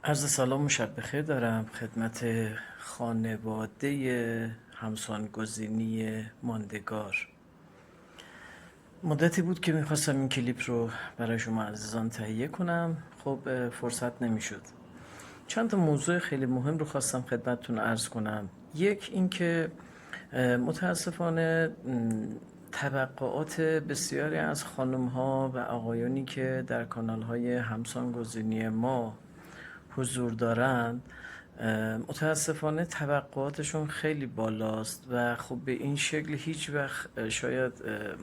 عرض سلام و شب بخیر دارم خدمت خانواده همسانگزینی ماندگار. مدتی بود که میخواستم این کلیپ رو برای شما عزیزان تهیه کنم. خب فرصت نمیشد. چند تا موضوع خیلی مهم رو خواستم خدمتتون عرض کنم. یک اینکه متاسفانه توقعات بسیاری از خانم ها و آقایانی که در کانال های همسانگزینی ما حضور دارند متاسفانه توقعاتشون خیلی بالاست و خب به این شکل هیچ وقت شاید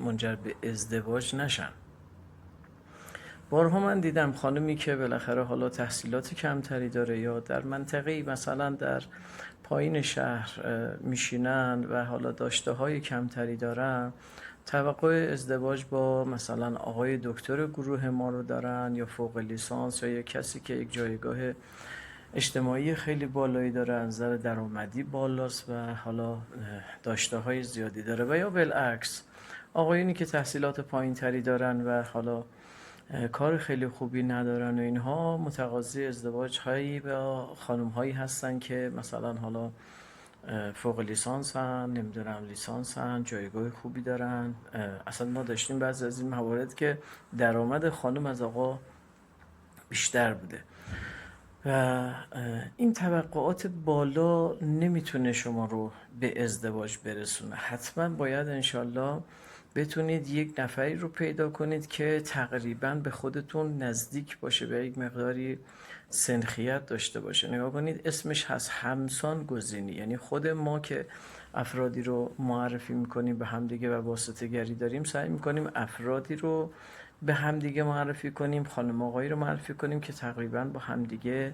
منجر به ازدواج نشن. بارها من دیدم خانمی که بالاخره حالا تحصیلات کمتری داره یا در منطقه‌ای مثلا در پایین شهر میشینن و حالا داشته های کمتری دارن، توقع ازدواج با مثلا آقای دکتر گروه ما رو دارن یا فوق لیسانس یا کسی که یک جایگاه اجتماعی خیلی بالایی داره، از نظر درآمدی بالاست و حالا داشته های زیادی داره، و یا بالعکس آقایونی که تحصیلات پایین تری دارن و حالا کار خیلی خوبی ندارن و اینها متقاضی ازدواج هایی با خانم هایی هستن که مثلا حالا فوق لیسانس هن، نمیدونم لیسانس هن، جایگاه خوبی دارن. اصلا ما داشتیم بعضی از این موارد که درآمد خانم از آقا بیشتر بوده و این توقعات بالا نمیتونه شما رو به ازدواج برسونه. حتما باید انشالله بتونید یک نفری رو پیدا کنید که تقریبا به خودتون نزدیک باشه و یک مقداری سنخیت داشته باشه. نگاه کنید اسمش هست همسان گزینی، یعنی خود ما که افرادی رو معرفی میکنیم به همدیگه و واسطه گری داریم، سعی میکنیم افرادی رو به همدیگه معرفی کنیم، خانم آقایی رو معرفی کنیم که تقریبا با همدیگه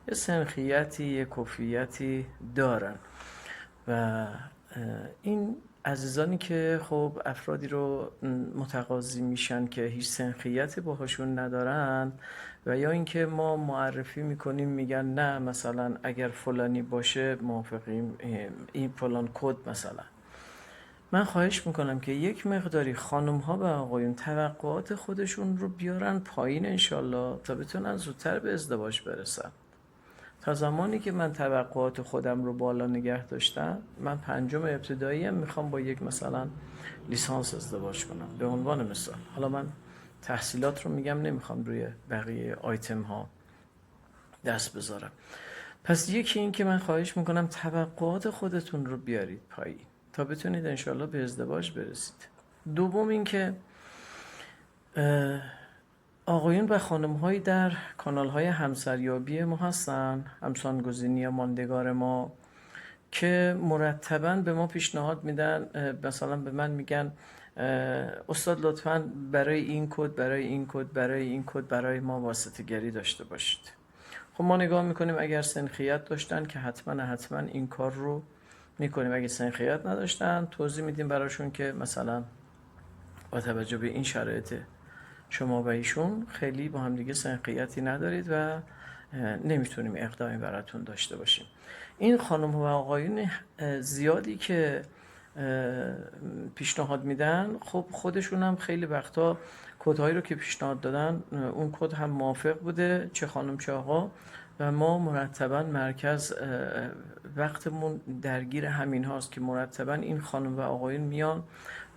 یه سنخیتی یه کفیتی دارن. و این عزیزانی که خب افرادی رو متقاضی میشن که هیچ سنخیتی باهاشون ندارن و یا اینکه ما معرفی میکنیم میگن نه مثلا اگر فلانی باشه موافقیم، این فلان کد مثلا. من خواهش میکنم که یک مقداری خانم ها و آقایون توقعات خودشون رو بیارن پایین انشالله تا بتونن زودتر به ازدواج برسن. تا زمانی که من توقعات خودم رو بالا نگه داشتم، من پنجم ابتدایی هم میخوام با یک مثلا لیسانس ازدواج کنم به عنوان مثال. حالا من تحصیلات رو میگم، نمیخوام روی بقیه آیتم ها دست بذارم. پس یکی این که من خواهش میکنم توقعات خودتون رو بیارید پایین تا بتونید انشالله به ازدواج برسید. دوم این که آقایون و خانم هایی در کانال های همسریابی ما هستن، همسانگزینی یا ماندگار ما، که مرتباً به ما پیشنهاد میدن. مثلا به من میگن استاد لطفاً برای این کد، برای این کد، برای این کد برای ما واسطه گری داشته باشید. خب ما نگاه میکنیم اگر سنخیت داشتن که حتما این کار رو میکنیم، اگه سنخیت نداشتن توضیح میدیم براشون که مثلا با توجه به این شرایط شما و ایشون خیلی با هم دیگه سنخیتی ندارید و نمیتونیم اقدامی براتون داشته باشیم. این خانم و آقایون زیادی که پیشنهاد میدن، خب خودشون هم خیلی وقتا کدهایی رو که پیشنهاد دادن اون کد هم موافق بوده، چه خانم چه آقا، و ما مرتبا مرکز وقتمون درگیر همین هاست که مرتبا این خانم و آقایون میان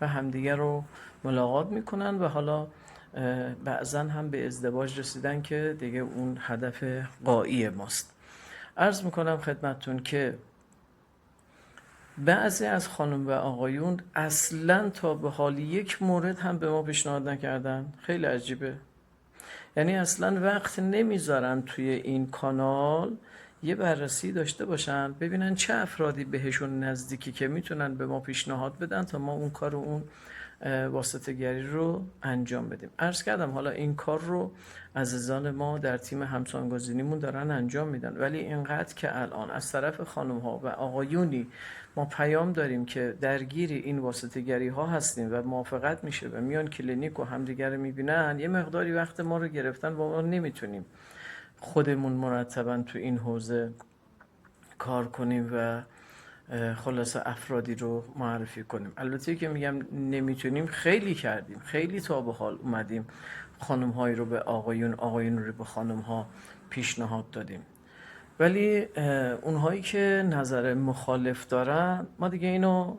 و همدیگه رو ملاقات میکنن و حالا بعضا هم به ازدواج رسیدن که دیگه اون هدف غایی ماست. عرض میکنم خدمتتون که بعضی از خانم و آقایون اصلا تا به حال یک مورد هم به ما پیشنهاد نکردن. خیلی عجیبه، یعنی اصلا وقت نمیذارن توی این کانال یه بررسی داشته باشن ببینن چه افرادی بهشون نزدیکی که میتونن به ما پیشنهاد بدن تا ما اون کار و اون واسطه گری رو انجام بدیم. عرض کردم حالا این کار رو عزیزان ما در تیم همسانگزینیمون دارن انجام میدن، ولی اینقدر که الان از طرف خانم ها و آقایونی ما پیام داریم که درگیر این واسطه گری ها هستیم و موافقت میشه و میان کلینیک و همدیگر رو میبینن، یه مقداری وقت ما رو گرفتن و ما نمیتونیم خودمون مرتبا تو این حوزه کار کنیم و خلاصه افرادی رو معرفی کنیم. البته که میگم نمیتونیم، خیلی کردیم، خیلی تا به حال اومدیم خانم هایی رو به آقایون، آقایون رو به خانم ها پیشنهاد دادیم. ولی اونهایی که نظر مخالف دارن ما دیگه اینو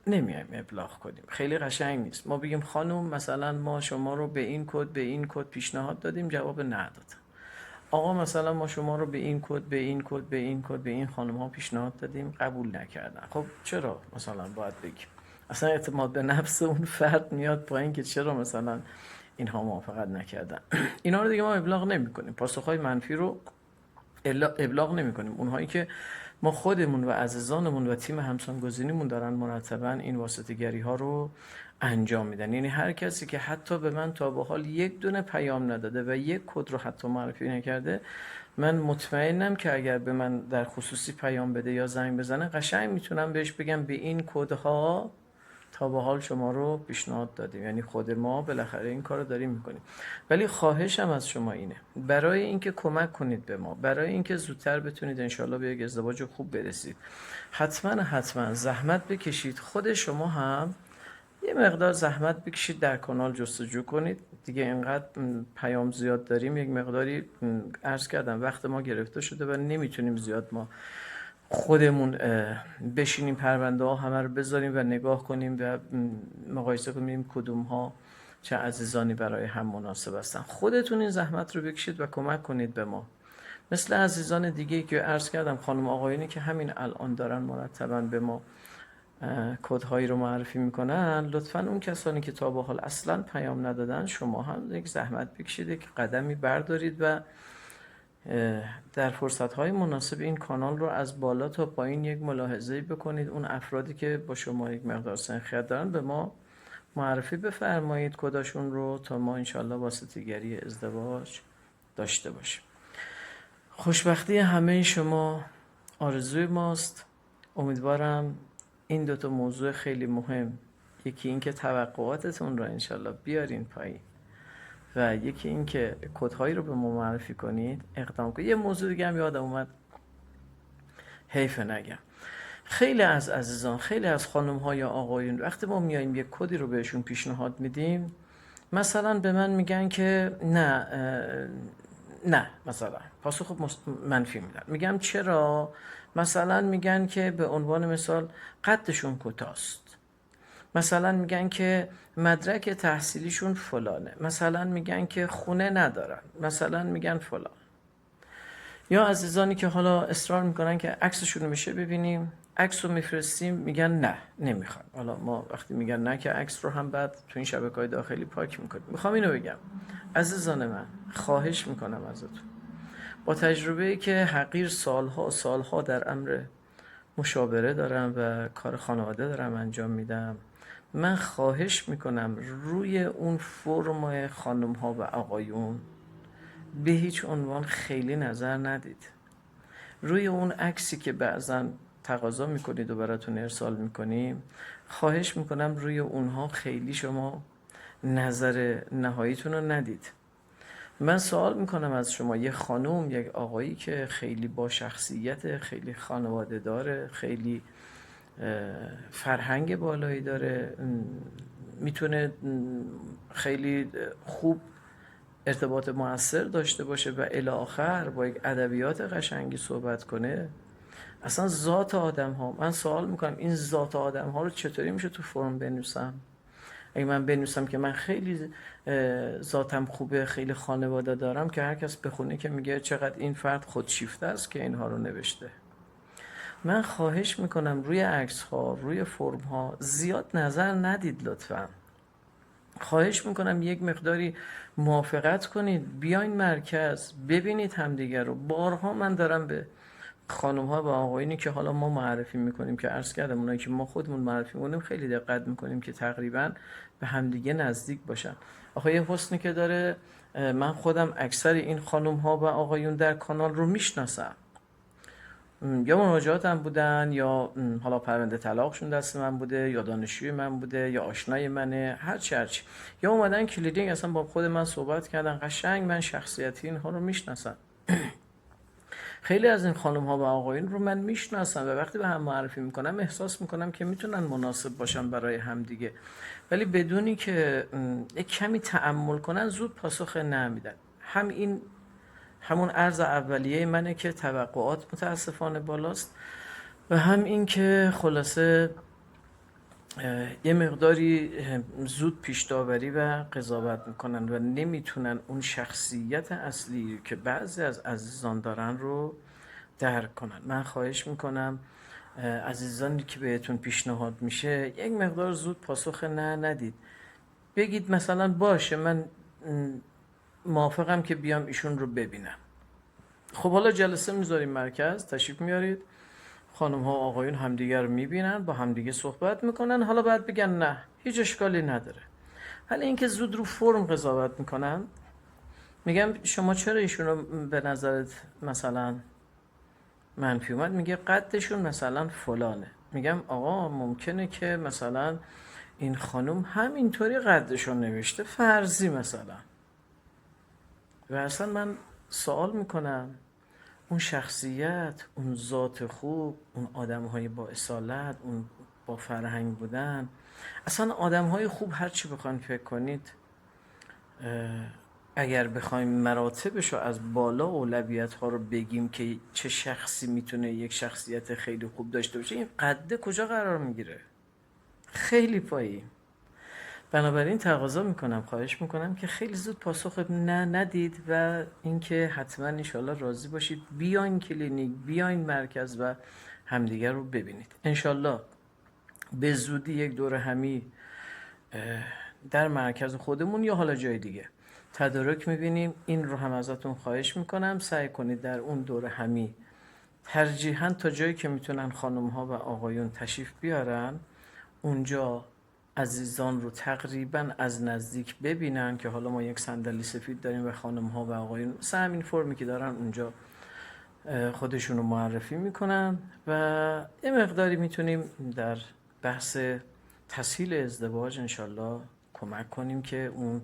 نمیایم ابلاغ کنیم، خیلی قشنگ نیست. ما بگیم خانم مثلا ما شما رو به این کد به این کد پیشنهاد دادیم، جواب ندادن. آقا مثلا ما شما رو به این کد به این کد به این کد به این خانم ها پیشنهاد دادیم، قبول نکردن. خب چرا مثلا باید بگیم؟ اصلا اعتماد به نفس اون فرد میاد پایین که چرا مثلا اینها موافقت نکردن. اینا رو دیگه ما ابلاغ نمی کنیم، پاسخهای منفی رو ابلاغ نمی کنیم. اونهایی که ما خودمون و عزیزانمون و تیم همسانگزینیمون دارن مرتبا این واسطه‌گری ها رو انجام میدن. یعنی هر کسی که حتی به من تا به حال یک دونه پیام نداده و یک کد رو حتی معرفی نکرده، من مطمئنم که اگر به من در خصوصی پیام بده یا زنگ بزنه، قشنگ میتونم بهش بگم به این کدها تا به حال شما رو پیشنهاد دادیم. یعنی خود ما بالاخره این کار رو داریم میکنیم. ولی خواهشم از شما اینه، برای اینکه کمک کنید به ما، برای اینکه زودتر بتونید انشالله به یک ازدواج خوب برسید، حتما زحمت بکشید. خود شما هم یه مقدار زحمت بکشید، در کانال جستجو کنید. دیگه اینقدر پیام زیاد داریم، یک مقداری عرض کردم وقت ما گرفته شده و نمیتونیم زیاد ما خودمون بشینیم پرونده ها همه رو بذاریم و نگاه کنیم و مقایسه کنیم کدوم ها چه عزیزانی برای هم مناسب هستن. خودتون این زحمت رو بکشید و کمک کنید به ما، مثل عزیزان دیگه که عرض کردم، خانم آقایونی که همین الان دارن مرتبا به ما کدهایی رو معرفی میکنن. لطفا اون کسانی که تا به حال اصلا پیام ندادن، شما هم یک زحمت بکشید، یک قدمی بردارید و در فرصت‌های مناسب این کانال رو از بالا تا پایین یک ملاحظه‌ای بکنید. اون افرادی که با شما یک مقدار سنخیت دارن به ما معرفی بفرمایید کداشون رو، تا ما انشالله واسطه‌گری ازدواج داشته باشیم. خوشبختی همه شما آرزوی ماست. امیدوارم این دوتا موضوع خیلی مهم، یکی این که توقعاتتون رو انشالله بیارین پایین و یکی این که کدهایی رو به ما معرفی کنید، اقدام کنید. یه موضوع دیگه هم یادم اومد، حیف نگم، خیلی از عزیزان، خیلی از خانم ها یا آقایون وقتی ما میاییم یک کدی رو بهشون پیشنهاد میدیم، مثلا به من میگن که نه مثلا پاسخ منفی میدن. میگم چرا؟ مثلا میگن که به عنوان مثال قدشون کوتاست، مثلا میگن که مدرک تحصیلیشون فلانه، مثلا میگن که خونه ندارن، مثلا میگن فلان. یا عزیزانی که حالا اصرار میکنن که عکسشون رو میشه ببینیم، عکس رو میفرستیم، میگن نه نمیخوام. حالا ما وقتی میگن نه که عکس رو هم بعد تو این شبکه‌های داخلی پاک میکنیم. میخوام اینو بگم عزیزان من، خواهش میکنم ازتون، با تجربه‌ای که حقیر سالها در امر مشاوره دارم و کار خانواده دارم انجام میدم، من خواهش میکنم روی اون فرم خانم ها و آقایون به هیچ عنوان خیلی نظر ندید. روی اون عکسی که بعضا تقاضا میکنید و براتون ارسال میکنیم، خواهش میکنم روی اونها خیلی شما نظر نهاییتون رو ندید. من سوال میکنم از شما، یه خانم، یک آقایی که خیلی با شخصیت، خیلی خانواده داره، خیلی فرهنگ بالایی داره، میتونه خیلی خوب ارتباط مؤثر داشته باشه و الی آخر با یک ادبیات قشنگی صحبت کنه، اصلا ذات آدم ها، من سوال میکنم این ذات آدم ها رو چطوری میشه تو فرم بنویسم؟ اگه من بنویسم که من خیلی ذاتم خوبه، خیلی خانواده دارم، که هر کس بخونه که میگه چقدر این فرد خودشیفته است که اینها رو نوشته. من خواهش میکنم روی عکس ها، روی فرم ها زیاد نظر ندید لطفا. خواهش میکنم یک مقداری موافقت کنید، بیاین مرکز، ببینید همدیگر رو. بارها من دارم به خانم ها و آقایونی که حالا ما معرفی میکنیم، که عرض کردم اونایی که ما خودمون معرفی میکنیم، خیلی دقت میکنیم که تقریبا به همدیگه نزدیک باشن. آخه یه حسنی که داره، من خودم اکثر این خانم ها و آقایون در کانال رو میشناسم، یا مراجعاتم بودن، یا حالا پرونده طلاقشون دست من بوده، یا دانشجوی من بوده، یا آشنای منه، هرچی یا اومدن کلیدینگ اصلا با خود من صحبت کردن، قشنگ من شخصیتی اینها رو میشناسم. خیلی از این خانم ها و آقایون رو من میشناسم و وقتی به هم معرفی میکنم احساس میکنم که میتونن مناسب باشن برای همدیگه، ولی بدونی که یک کمی تأمل کنن زود پاسخ نه میدن. همون عرض اولیه منه که توقعات متاسفانه بالاست و هم این که خلاصه یه مقداری زود پیش داوری و قضاوت میکنن و نمیتونن اون شخصیت اصلی که بعضی از عزیزان دارن رو درک کنن. من خواهش میکنم عزیزانی که بهتون پیشنهاد میشه یک مقدار زود پاسخ نه ندید. بگید مثلا باشه من موافقم که بیام ایشون رو ببینم. خب حالا جلسه میذاریم مرکز، تشریف میارید، خانم ها و آقایون همدیگر رو میبینن، با همدیگه صحبت میکنن، حالا بعد بگن نه هیچ اشکالی نداره. ولی اینکه زود رو فرم قضاوت میکنن، میگم شما چرا ایشون رو به نظرت مثلا منفی اومد؟ میگه قدشون مثلا فلانه. میگم آقا ممکنه که مثلا این خانم همینطوری قدشون نوشته فرضی مثلا، و اصلا من سوال میکنم اون شخصیت، اون ذات خوب، اون آدم‌های با اصالت، اون با فرهنگ بودن، اصلا آدم‌های خوب هر چی بخواین فکر کنید، اگر بخوایم مراتبش رو از بالا اولویت‌ها رو بگیم که چه شخصی میتونه یک شخصیت خیلی خوب داشته باشه، این قده کجا قرار میگیره؟ خیلی پایین. بنابراین تقاضا میکنم، خواهش میکنم که خیلی زود پاسخ نه ندید و اینکه حتما انشالله راضی باشید بیاین کلینیک، بیاین مرکز و همدیگر رو ببینید. انشالله به زودی یک دوره همی در مرکز خودمون یا حالا جای دیگه تدارک میبینیم. این رو هم ازتون خواهش میکنم سعی کنید در اون دوره همی ترجیحاً تا جایی که میتونن خانم ها و آقایون تشریف بیارن، اونجا عزیزان رو تقریبا از نزدیک ببینن که حالا ما یک صندلی سفید داریم و خانم ها و آقایون مثل همین فرمی که دارن اونجا خودشون رو معرفی میکنن و یه مقداری میتونیم در بحث تسهیل ازدواج انشالله کمک کنیم که اون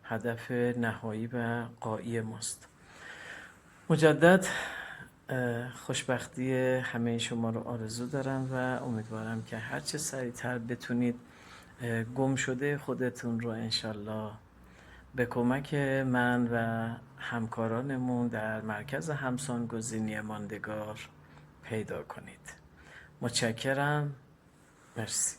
هدف نهایی و غایی ماست. مجدد خوشبختی همه شما رو آرزو دارم و امیدوارم که هرچه سریعتر بتونید گم شده خودتون رو انشالله به کمک من و همکارانمون در مرکز همسانگزینی ماندگار پیدا کنید. متشکرم. مرسی.